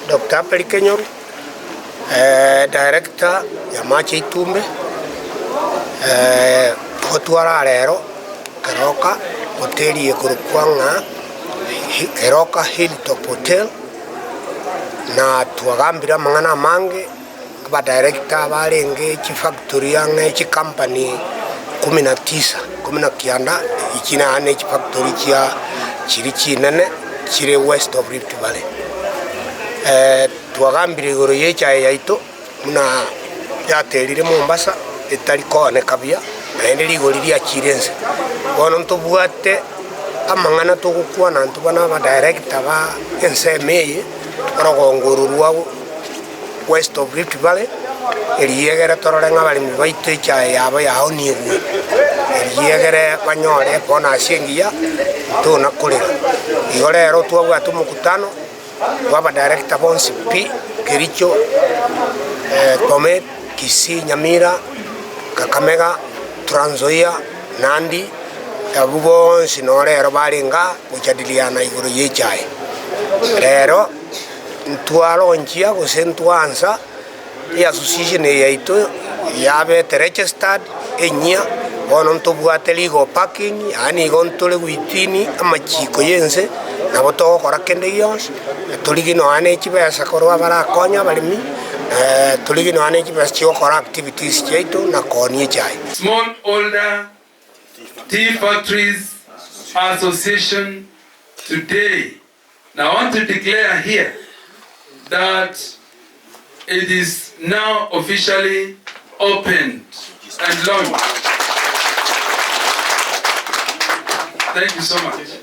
Dr. Abel Kenyoru, director ya machi itumbe, gotwara rero Keroka hoteli ekurukwanga Keroka Hilltop Hotel na twagambira mang'ana mange ba director barenge chi factory yange chi company 19 ikina ane chi factory chia chiri chinene chiri west of Rift Valley. Twagambire igoro yechae yaito muna yaterire Mombasa etari kone kabia ende ligori lia chirense bono ntobwate amang'ana togukwana ntubana ba director ba ensemeye orogongorurwa west of Rift Valley eliegere tororenga balimi baito echae yabo yao niwe eliegere banyore bona asengia tuna kulira igorero twabwate mukutano waba director bonsi pi Kericho Bomet Kisii Nyamira Kakamega Trans Nzoia Nandi abubo sinorero balinga kujadiliana iguru yechae rero ntwalo njia gusentwanza ya association yaito yabe registered enya bono ntobwate ligo parking yani gontole witini amachiko yense nabo togokora kende yons tuligino ane chibesa korwa barakonya balimi tuligino ane chibesa chigokora activities chaito na konie chai. Smallholder Tea Factories Association today. Now I want to declare here that it is now officially opened and launched. Thank you so much.